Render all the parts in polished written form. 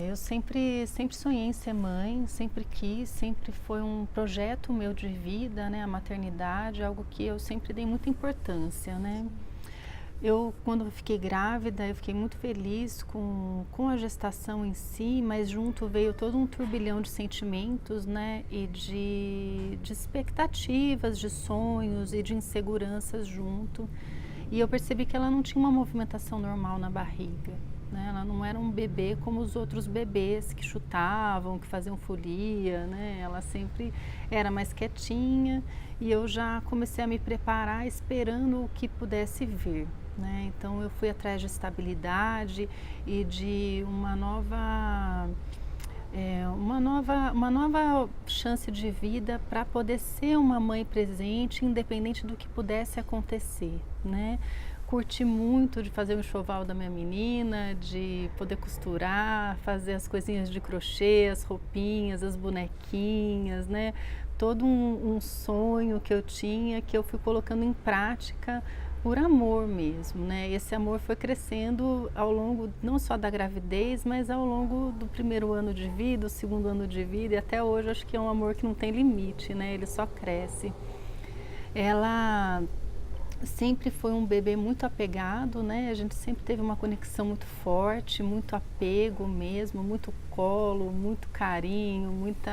Eu sempre sonhei em ser mãe, sempre quis, sempre foi um projeto meu de vida, né, a maternidade, algo que eu sempre dei muita importância, né. Sim, Quando eu fiquei grávida, eu fiquei muito feliz com a gestação em si, mas junto veio todo um turbilhão de sentimentos, né, e de expectativas, de sonhos e de inseguranças junto. E eu percebi que ela não tinha uma movimentação normal na barriga, né, ela não era um bebê como os outros bebês que chutavam, que faziam folia, né, ela sempre era mais quietinha e eu já comecei a me preparar esperando o que pudesse vir, né. Então eu fui atrás de estabilidade e de uma nova chance de vida para poder ser uma mãe presente, independente do que pudesse acontecer, né. Curti muito de fazer o enxoval da minha menina, de poder costurar, fazer as coisinhas de crochê, as roupinhas, as bonequinhas, né. Todo um sonho que eu tinha, que eu fui colocando em prática por amor mesmo, né. E esse amor foi crescendo ao longo não só da gravidez, mas ao longo do primeiro ano de vida, o segundo ano de vida e até hoje acho que é um amor que não tem limite, né, ele só cresce. Ela sempre foi um bebê muito apegado, né, a gente sempre teve uma conexão muito forte, muito apego mesmo, muito colo, muito carinho, muito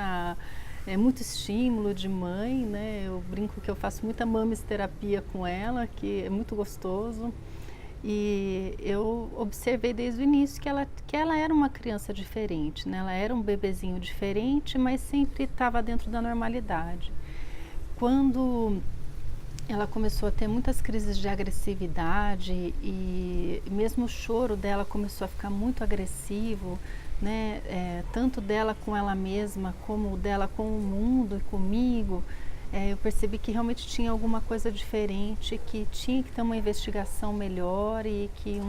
estímulo de mãe, né, eu brinco que eu faço muita mames terapia com ela, que é muito gostoso. E eu observei desde o início que ela era uma criança diferente, né, ela era um bebezinho diferente, mas sempre estava dentro da normalidade. Quando ela começou a ter muitas crises de agressividade e mesmo o choro dela começou a ficar muito agressivo, né, tanto dela com ela mesma, como o dela com o mundo e comigo, eu percebi que realmente tinha alguma coisa diferente, que tinha que ter uma investigação melhor e que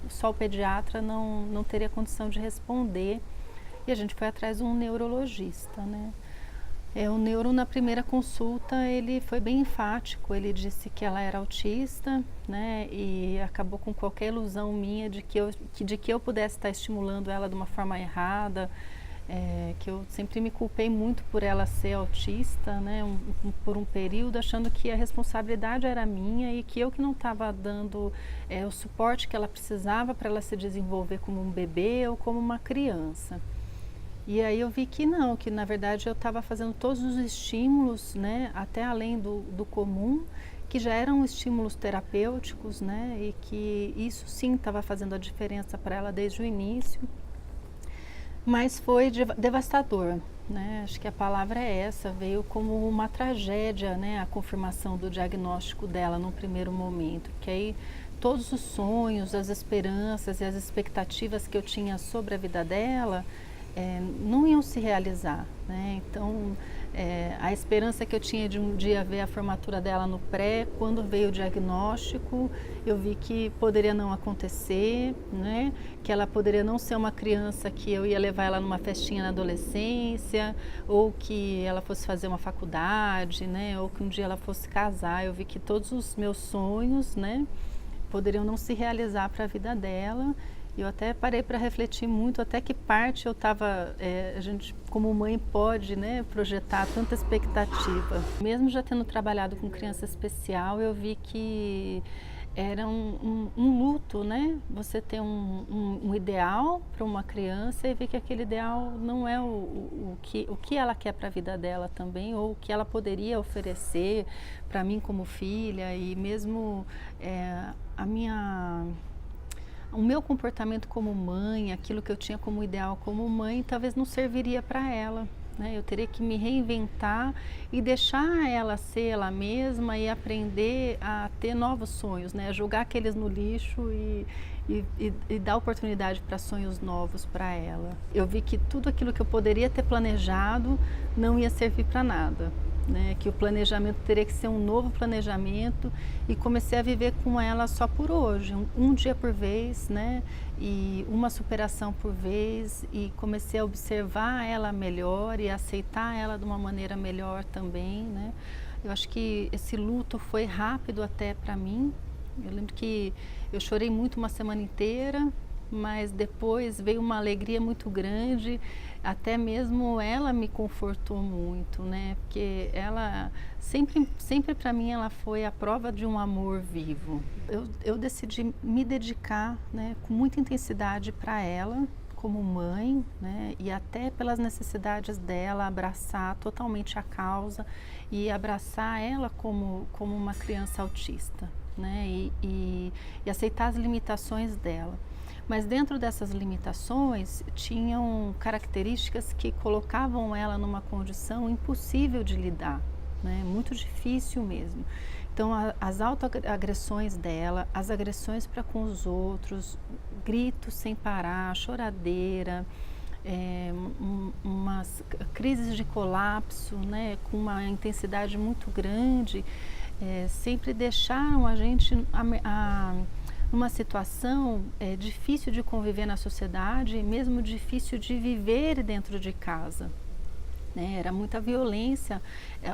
só o pediatra não teria condição de responder. E a gente foi atrás de um neurologista, né. O neuro na primeira consulta ele foi bem enfático, ele disse que ela era autista, né, e acabou com qualquer ilusão minha de que eu pudesse estar estimulando ela de uma forma errada, que eu sempre me culpei muito por ela ser autista, né, por um período, achando que a responsabilidade era minha e que eu que não estava dando, o suporte que ela precisava para ela se desenvolver como um bebê ou como uma criança. E aí eu vi que não, que na verdade eu estava fazendo todos os estímulos, né, até além do comum, que já eram estímulos terapêuticos, né, e que isso sim estava fazendo a diferença para ela desde o início, mas foi devastador, né, acho que a palavra é essa, veio como uma tragédia, né, a confirmação do diagnóstico dela num primeiro momento, que aí todos os sonhos, as esperanças e as expectativas que eu tinha sobre a vida dela, não iam se realizar, né. Então, a esperança que eu tinha de um dia ver a formatura dela no pré, quando veio o diagnóstico, eu vi que poderia não acontecer, né, que ela poderia não ser uma criança que eu ia levar ela numa festinha na adolescência, ou que ela fosse fazer uma faculdade, né, ou que um dia ela fosse casar. Eu vi que todos os meus sonhos, né, poderiam não se realizar para a vida dela. E eu até parei para refletir muito até que parte eu estava, a gente como mãe pode, né, projetar tanta expectativa. Mesmo já tendo trabalhado com criança especial, eu vi que era um luto, né, você ter um ideal para uma criança e ver que aquele ideal não é o que ela quer para a vida dela também, ou o que ela poderia oferecer para mim como filha e mesmo, a minha o meu comportamento como mãe, aquilo que eu tinha como ideal como mãe, talvez não serviria para ela, né, eu teria que me reinventar e deixar ela ser ela mesma e aprender a ter novos sonhos, né, jogar aqueles no lixo e dar oportunidade para sonhos novos para ela. Eu vi que tudo aquilo que eu poderia ter planejado não ia servir para nada, né, que o planejamento teria que ser um novo planejamento e comecei a viver com ela só por hoje, um dia por vez, né, e uma superação por vez e comecei a observar ela melhor e aceitar ela de uma maneira melhor também, né. Eu acho que esse luto foi rápido até para mim, eu lembro que eu chorei muito uma semana inteira, mas depois veio uma alegria muito grande, até mesmo ela me confortou muito, né? Porque ela sempre para mim ela foi a prova de um amor vivo. Eu decidi me dedicar, né, com muita intensidade para ela, como mãe, né, e até pelas necessidades dela, abraçar totalmente a causa e abraçar ela como uma criança autista, né, e aceitar as limitações dela. Mas dentro dessas limitações tinham características que colocavam ela numa condição impossível de lidar, né, muito difícil mesmo. Então, as autoagressões dela, as agressões para com os outros, gritos sem parar, choradeira, umas crises de colapso, né, com uma intensidade muito grande, sempre deixaram a gente numa situação difícil de conviver na sociedade, e mesmo difícil de viver dentro de casa. Era muita violência.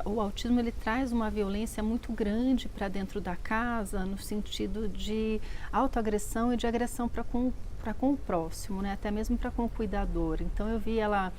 O autismo ele traz uma violência muito grande para dentro da casa, no sentido de autoagressão e de agressão para com o próximo, né? Até mesmo para com o cuidador. Então eu vi ela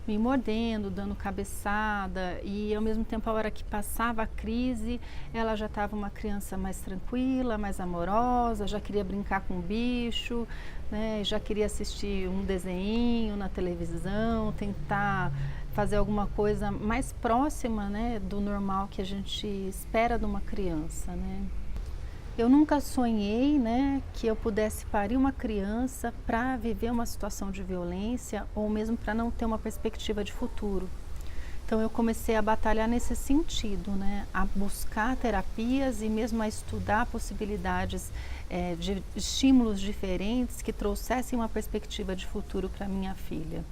me mordendo, dando cabeçada, e ao mesmo tempo, a hora que passava a crise, ela já estava uma criança mais tranquila, mais amorosa, já queria brincar com o bicho, né? Já queria assistir um desenho na televisão, tentar fazer alguma coisa mais próxima, né, do normal que a gente espera de uma criança, né. Eu nunca sonhei, né, que eu pudesse parir uma criança para viver uma situação de violência ou mesmo para não ter uma perspectiva de futuro. Então eu comecei a batalhar nesse sentido, né, a buscar terapias e mesmo a estudar possibilidades de estímulos diferentes que trouxessem uma perspectiva de futuro para minha filha.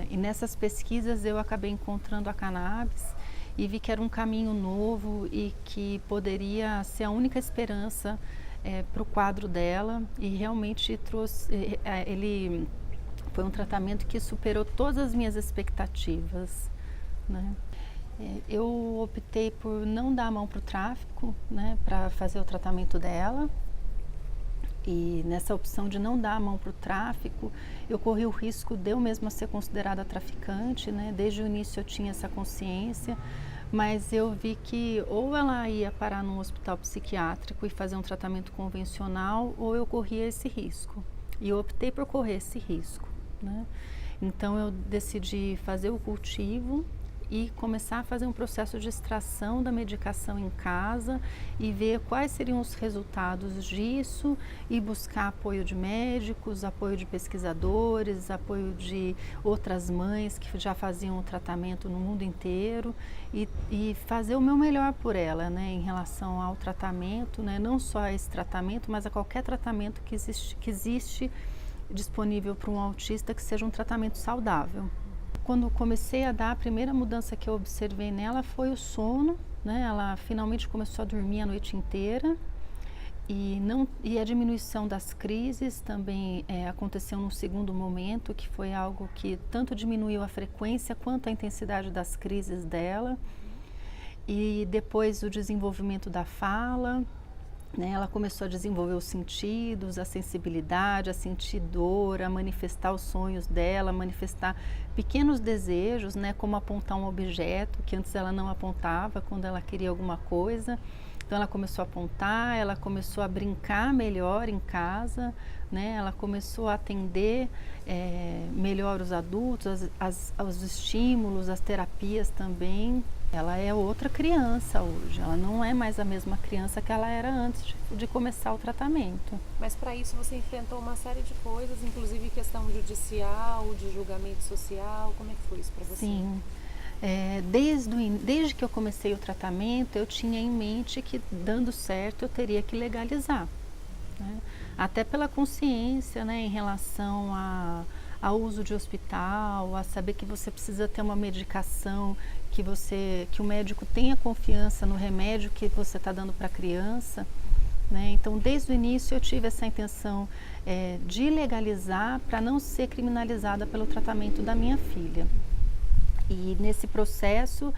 E nessas pesquisas eu acabei encontrando a cannabis e vi que era um caminho novo e que poderia ser a única esperança para o quadro dela, e realmente trouxe, ele foi um tratamento que superou todas as minhas expectativas, né? Eu optei por não dar a mão para o tráfico, né, para fazer o tratamento dela. E nessa opção de não dar a mão para o tráfico, eu corri o risco de eu mesma ser considerada traficante, né? Desde o início eu tinha essa consciência, mas eu vi que ou ela ia parar num hospital psiquiátrico e fazer um tratamento convencional, ou eu corria esse risco. E eu optei por correr esse risco, né? Então eu decidi fazer o cultivo e começar a fazer um processo de extração da medicação em casa e ver quais seriam os resultados disso, e buscar apoio de médicos, apoio de pesquisadores, apoio de outras mães que já faziam o tratamento no mundo inteiro, e fazer o meu melhor por ela, né, em relação ao tratamento, né, não só a esse tratamento, mas a qualquer tratamento que existe disponível para um autista, que seja um tratamento saudável. Quando comecei a dar, a primeira mudança que eu observei nela foi o sono, né? Ela finalmente começou a dormir a noite inteira, e a diminuição das crises também aconteceu num segundo momento, que foi algo que tanto diminuiu a frequência quanto a intensidade das crises dela, e depois o desenvolvimento da fala, né? Ela começou a desenvolver os sentidos, a sensibilidade, a sentir dor, a manifestar os sonhos dela, a manifestar pequenos desejos, né? Como apontar um objeto, que antes ela não apontava quando ela queria alguma coisa. Então ela começou a apontar, ela começou a brincar melhor em casa, né? Ela começou a atender melhor os adultos, os estímulos, as terapias também. Ela é outra criança hoje, ela não é mais a mesma criança que ela era antes de começar o tratamento. Mas para isso você enfrentou uma série de coisas, inclusive questão judicial, de julgamento social, como é que foi isso para você? Sim, desde que eu comecei o tratamento, eu tinha em mente que, dando certo, eu teria que legalizar, né? Até pela consciência, né, em relação ao uso de hospital, a saber que você precisa ter uma medicação, que o médico tenha confiança no remédio que você está dando para a criança, né? Então, desde o início eu tive essa intenção de legalizar para não ser criminalizada pelo tratamento da minha filha. E nesse processo,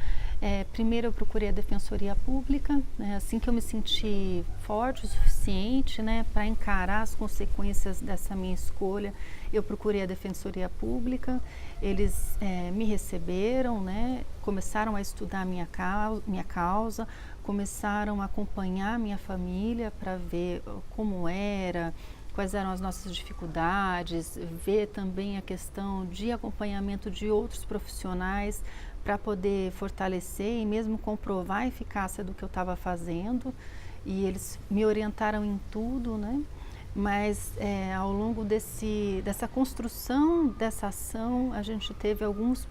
primeiro eu procurei a Defensoria Pública, né, assim que eu me senti forte o suficiente, né, para encarar as consequências dessa minha escolha, eu procurei a Defensoria Pública, eles me receberam, né, começaram a estudar minha causa, começaram a acompanhar minha família para ver como era, quais eram as nossas dificuldades, ver também a questão de acompanhamento de outros profissionais para poder fortalecer e mesmo comprovar a eficácia do que eu estava fazendo. E eles me orientaram em tudo, né? Mas ao longo dessa construção dessa ação, a gente teve alguns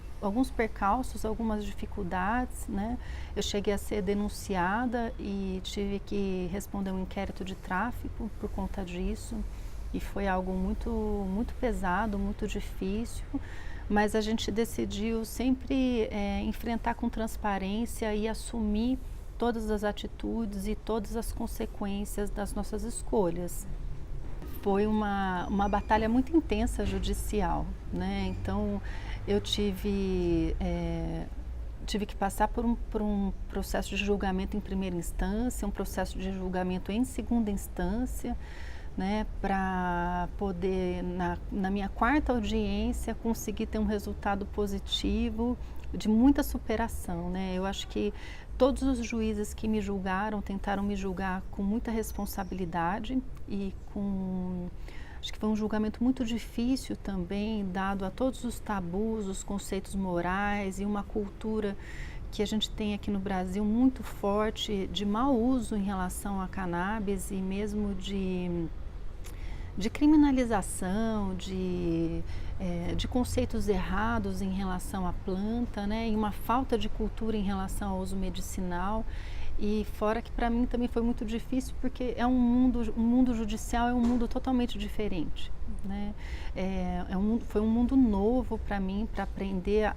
percalços, algumas dificuldades, né? Eu cheguei a ser denunciada e tive que responder um inquérito de tráfico por conta disso. E foi algo muito pesado, muito difícil, mas a gente decidiu sempre enfrentar com transparência e assumir todas as atitudes e todas as consequências das nossas escolhas. Foi uma batalha muito intensa judicial, né? Então eu tive que passar por um processo de julgamento em primeira instância, um processo de julgamento em segunda instância, né, para poder, na minha quarta audiência, conseguir ter um resultado positivo, de muita superação, né? Eu acho que todos os juízes que me julgaram tentaram me julgar com muita responsabilidade e acho que foi um julgamento muito difícil também, dado a todos os tabus, os conceitos morais e uma cultura que a gente tem aqui no Brasil muito forte de mau uso em relação à cannabis e mesmo de criminalização, de conceitos errados em relação à planta, né, e uma falta de cultura em relação ao uso medicinal. E fora que para mim também foi muito difícil porque o mundo judicial é um mundo totalmente diferente, né? Foi um mundo novo para mim, para aprender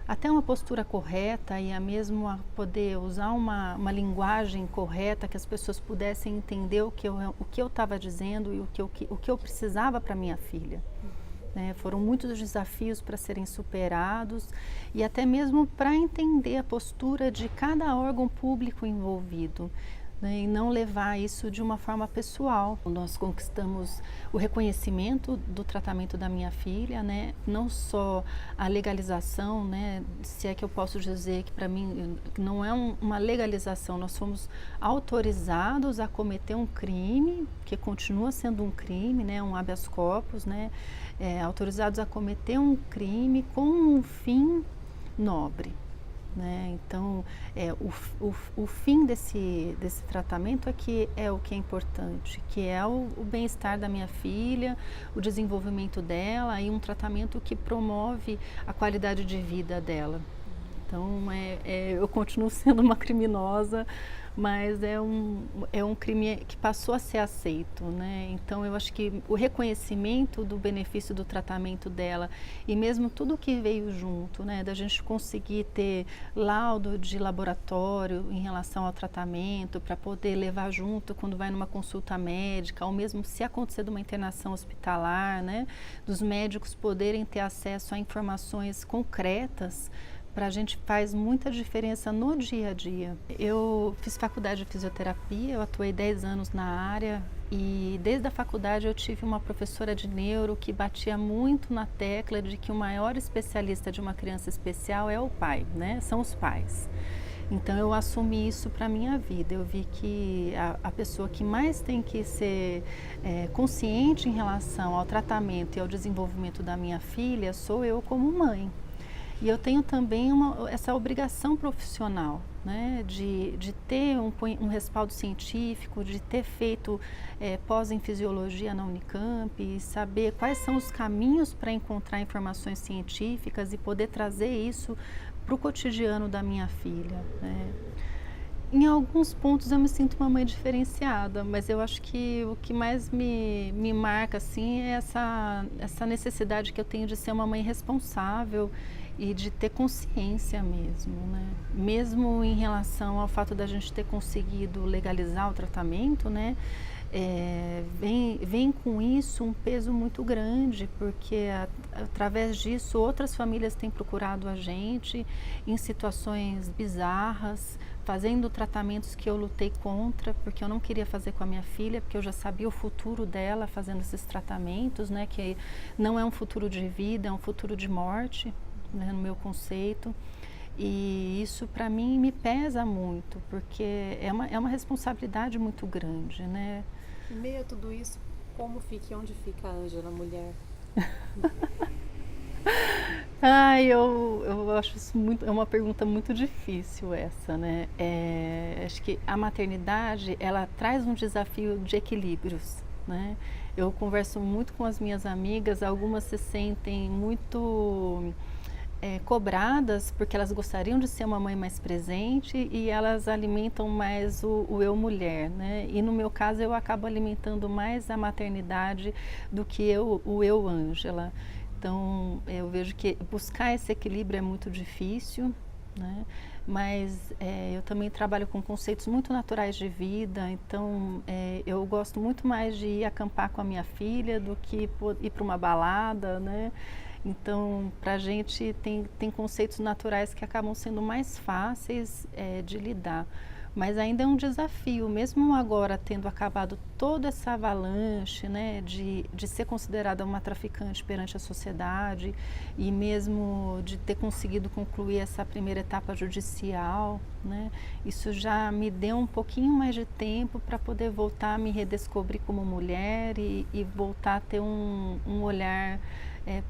até uma postura correta e mesmo a poder usar uma linguagem correta, que as pessoas pudessem entender o que eu estava dizendo e o que eu precisava para minha filha. Foram muitos desafios para serem superados e até mesmo para entender a postura de cada órgão público envolvido, né, e não levar isso de uma forma pessoal. Nós conquistamos o reconhecimento do tratamento da minha filha, né, não só a legalização, né, se é que eu posso dizer que para mim não é uma legalização, nós fomos autorizados a cometer um crime, que continua sendo um crime, né, um habeas corpus, né, autorizados a cometer um crime com um fim nobre. Né? Então, o fim desse tratamento é o que é importante, que é o bem-estar da minha filha, o desenvolvimento dela e um tratamento que promove a qualidade de vida dela. Então, eu continuo sendo uma criminosa, mas é um crime que passou a ser aceito, né? Então eu acho que o reconhecimento do benefício do tratamento dela e mesmo tudo que veio junto, né, da gente conseguir ter laudo de laboratório em relação ao tratamento para poder levar junto quando vai numa consulta médica, ou mesmo se acontecer de uma internação hospitalar, né, dos médicos poderem ter acesso a informações concretas. Para a gente faz muita diferença no dia a dia. Eu fiz faculdade de fisioterapia, eu atuei 10 anos na área e desde a faculdade eu tive uma professora de neuro que batia muito na tecla de que o maior especialista de uma criança especial é o pai, né? São os pais. Então eu assumi isso para a minha vida. Eu vi que a pessoa que mais tem que ser consciente em relação ao tratamento e ao desenvolvimento da minha filha sou eu como mãe. E eu tenho também essa obrigação profissional, né, de ter um respaldo científico, de ter feito pós em fisiologia na Unicamp e saber quais são os caminhos para encontrar informações científicas e poder trazer isso para o cotidiano da minha filha, né. Em alguns pontos eu me sinto uma mãe diferenciada, mas eu acho que o que mais me marca assim, é essa necessidade que eu tenho de ser uma mãe responsável e de ter consciência mesmo, né? Mesmo em relação ao fato da gente ter conseguido legalizar o tratamento, né? vem com isso um peso muito grande, porque através disso outras famílias têm procurado a gente em situações bizarras, fazendo tratamentos que eu lutei contra, porque eu não queria fazer com a minha filha, porque eu já sabia o futuro dela fazendo esses tratamentos, né, que não é um futuro de vida, é um futuro de morte, né, no meu conceito. E isso para mim me pesa muito, porque é uma responsabilidade muito grande, né? Em meio a tudo isso, como fica e onde fica a Ângela, mulher? Ai, eu acho isso muito, é uma pergunta muito difícil essa, né? Acho que a maternidade, ela traz um desafio de equilíbrios, né? Eu converso muito com as minhas amigas, algumas se sentem muito cobradas porque elas gostariam de ser uma mãe mais presente e elas alimentam mais o eu mulher, né? E no meu caso eu acabo alimentando mais a maternidade do que o eu Ângela. Então eu vejo que buscar esse equilíbrio é muito difícil, né? Mas eu também trabalho com conceitos muito naturais de vida, então eu gosto muito mais de ir acampar com a minha filha do que ir para uma balada, né? Então, para a gente tem conceitos naturais que acabam sendo mais fáceis de lidar. Mas ainda é um desafio, mesmo agora tendo acabado toda essa avalanche, né, de ser considerada uma traficante perante a sociedade e mesmo de ter conseguido concluir essa primeira etapa judicial, né, isso já me deu um pouquinho mais de tempo para poder voltar a me redescobrir como mulher e voltar a ter um olhar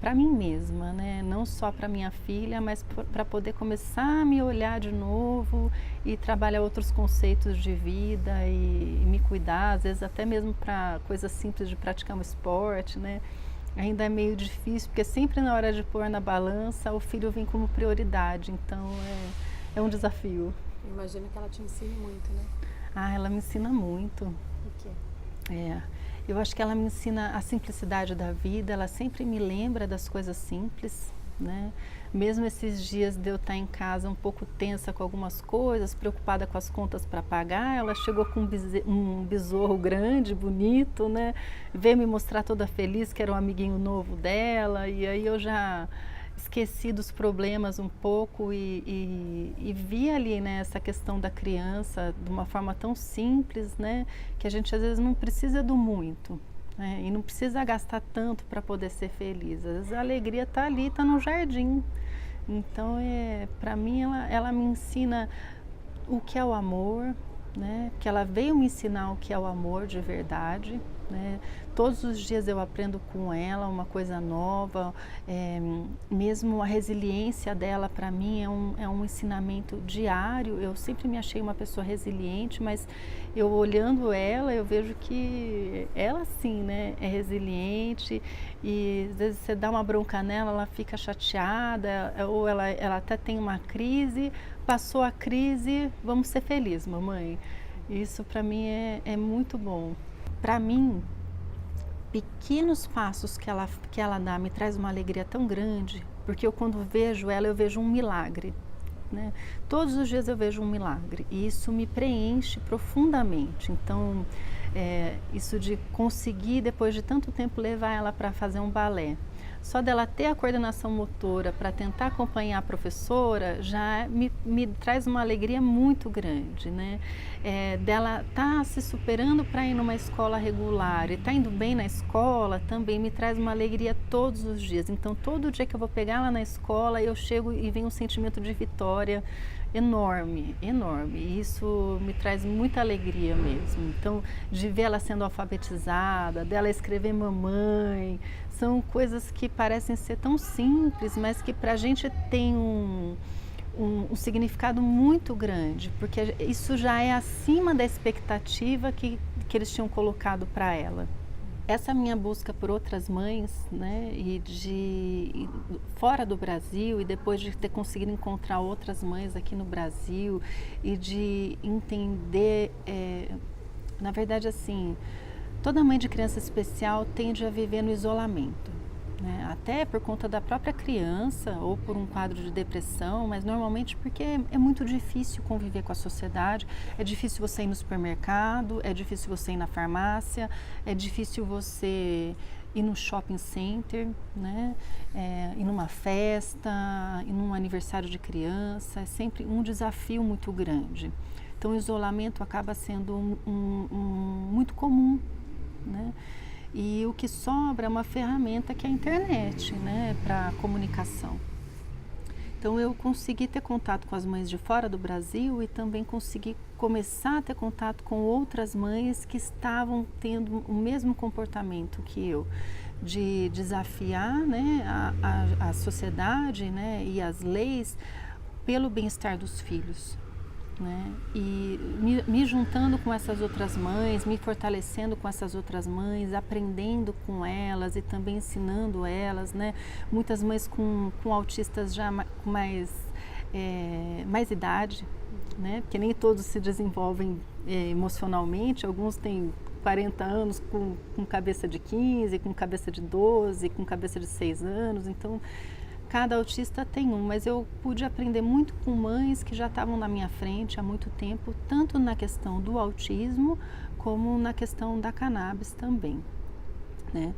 para mim mesma, né? Não só para minha filha, mas para poder começar a me olhar de novo e trabalhar outros conceitos de vida e me cuidar, às vezes até mesmo para coisas simples de praticar um esporte, né? Ainda é meio difícil, porque sempre na hora de pôr na balança o filho vem como prioridade, então é um desafio. Imagino que ela te ensine muito, né? Ah, ela me ensina muito. O quê? Eu acho que ela me ensina a simplicidade da vida, ela sempre me lembra das coisas simples, né? Mesmo esses dias de eu estar em casa um pouco tensa com algumas coisas, preocupada com as contas para pagar, ela chegou com um besouro grande, bonito, né? Veio me mostrar toda feliz que era um amiguinho novo dela, e aí eu já esqueci dos problemas um pouco e vi ali, né, essa questão da criança de uma forma tão simples, né, que a gente às vezes não precisa do muito, né, e não precisa gastar tanto para poder ser feliz. Às vezes a alegria está ali, está no jardim. Então, para mim, ela me ensina o que é o amor, né, porque ela veio me ensinar o que é o amor de verdade, né? Todos os dias eu aprendo com ela uma coisa nova, mesmo a resiliência dela para mim é um ensinamento diário. Eu sempre me achei uma pessoa resiliente, mas eu olhando ela, eu vejo que ela sim, né, é resiliente e às vezes você dá uma bronca nela, ela fica chateada ou ela até tem uma crise, passou a crise, vamos ser felizes, mamãe. Isso para mim é muito bom. Para mim, pequenos passos que ela dá me traz uma alegria tão grande, porque eu quando vejo ela, eu vejo um milagre, né? Todos os dias eu vejo um milagre e isso me preenche profundamente. Então, isso de conseguir, depois de tanto tempo, levar ela para fazer um balé, só dela ter a coordenação motora para tentar acompanhar a professora já me traz uma alegria muito grande, né? Dela tá se superando para ir numa escola regular e tá indo bem na escola também me traz uma alegria todos os dias. Então todo dia que eu vou pegar ela na escola eu chego e vem um sentimento de vitória enorme, enorme. E isso me traz muita alegria mesmo. Então, de ver ela sendo alfabetizada, dela escrever mamãe, são coisas que parecem ser tão simples, mas que para a gente tem um significado muito grande, porque isso já é acima da expectativa que eles tinham colocado para ela. Essa minha busca por outras mães, né, fora do Brasil e depois de ter conseguido encontrar outras mães aqui no Brasil e de entender, na verdade assim, toda mãe de criança especial tende a viver no isolamento, né? Até por conta da própria criança ou por um quadro de depressão, mas normalmente porque é muito difícil conviver com a sociedade, é difícil você ir no supermercado, é difícil você ir na farmácia, é difícil você ir no shopping center, né? Ir numa festa, ir num aniversário de criança, é sempre um desafio muito grande. Então o isolamento acaba sendo muito comum, né? E o que sobra é uma ferramenta que é a internet, né, para comunicação. Então eu consegui ter contato com as mães de fora do Brasil e também consegui começar a ter contato com outras mães que estavam tendo o mesmo comportamento que eu, de desafiar, né, a sociedade, né, e as leis pelo bem-estar dos filhos. Né? E me juntando com essas outras mães, me fortalecendo com essas outras mães, aprendendo com elas e também ensinando elas, né? Muitas mães com autistas já com mais idade, né? Porque nem todos se desenvolvem emocionalmente, alguns têm 40 anos com cabeça de 15, com cabeça de 12, com cabeça de 6 anos, então cada autista tem um, mas eu pude aprender muito com mães que já estavam na minha frente há muito tempo, tanto na questão do autismo, como na questão da cannabis também, né?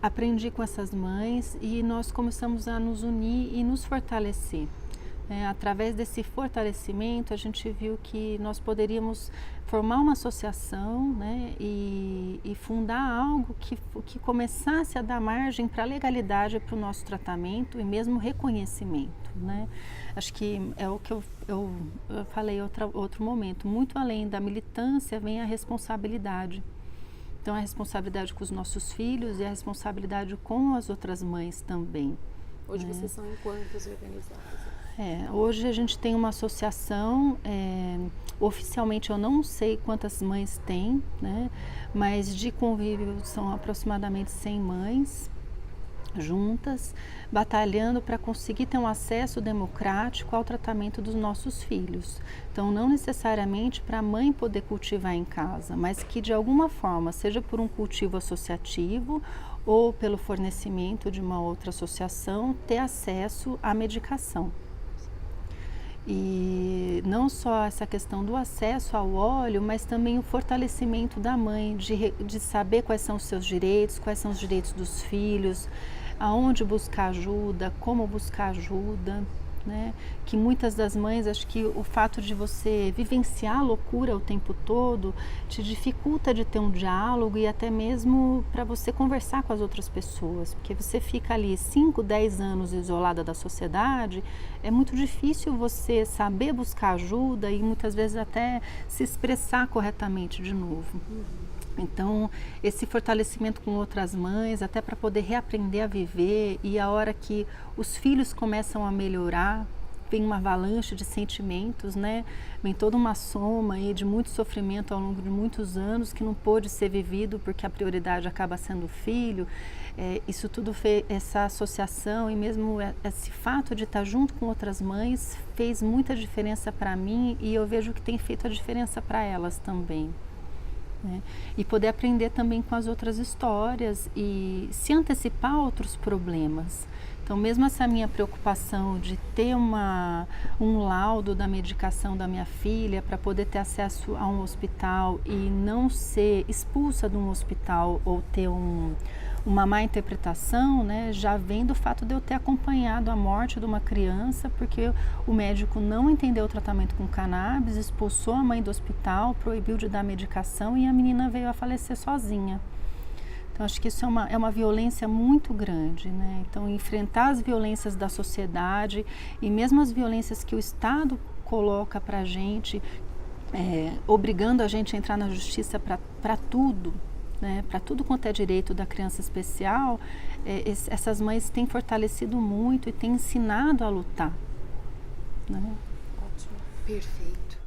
Aprendi com essas mães e nós começamos a nos unir e nos fortalecer. Através desse fortalecimento, a gente viu que nós poderíamos formar uma associação, né, e fundar algo que começasse a dar margem para a legalidade para o nosso tratamento e mesmo reconhecimento, né? Acho que é o que eu falei em outro momento, muito além da militância vem a responsabilidade. Então, a responsabilidade com os nossos filhos e a responsabilidade com as outras mães também. Hoje vocês são em quantas organizadas? Hoje a gente tem uma associação, oficialmente eu não sei quantas mães tem, né? Mas de convívio são aproximadamente 100 mães juntas, batalhando para conseguir ter um acesso democrático ao tratamento dos nossos filhos. Então, não necessariamente para a mãe poder cultivar em casa, mas que de alguma forma, seja por um cultivo associativo ou pelo fornecimento de uma outra associação, ter acesso à medicação. E não só essa questão do acesso ao óleo, mas também o fortalecimento da mãe, de saber quais são os seus direitos, quais são os direitos dos filhos, aonde buscar ajuda, como buscar ajuda, né? Que muitas das mães, acho que o fato de você vivenciar a loucura o tempo todo te dificulta de ter um diálogo e até mesmo para você conversar com as outras pessoas, porque você fica ali 5, 10 anos isolada da sociedade, é muito difícil você saber buscar ajuda e muitas vezes até se expressar corretamente de novo. Então, esse fortalecimento com outras mães, até para poder reaprender a viver, e a hora que os filhos começam a melhorar, vem uma avalanche de sentimentos, né? Vem toda uma soma aí de muito sofrimento ao longo de muitos anos que não pôde ser vivido porque a prioridade acaba sendo o filho. Isso tudo fez, essa associação e mesmo esse fato de estar junto com outras mães fez muita diferença para mim e eu vejo que tem feito a diferença para elas também. E poder aprender também com as outras histórias e se antecipar a outros problemas. Então, mesmo essa minha preocupação de ter um laudo da medicação da minha filha para poder ter acesso a um hospital e não ser expulsa de um hospital ou ter uma má interpretação, né, já vem do fato de eu ter acompanhado a morte de uma criança porque o médico não entendeu o tratamento com cannabis, expulsou a mãe do hospital, proibiu de dar medicação e a menina veio a falecer sozinha. Então, acho que isso é uma violência muito grande, né? Então, enfrentar as violências da sociedade e mesmo as violências que o Estado coloca para a gente, obrigando a gente a entrar na justiça para tudo, né, para tudo quanto é direito da criança especial, essas mães têm fortalecido muito e têm ensinado a lutar. Né? Ótimo. Perfeito.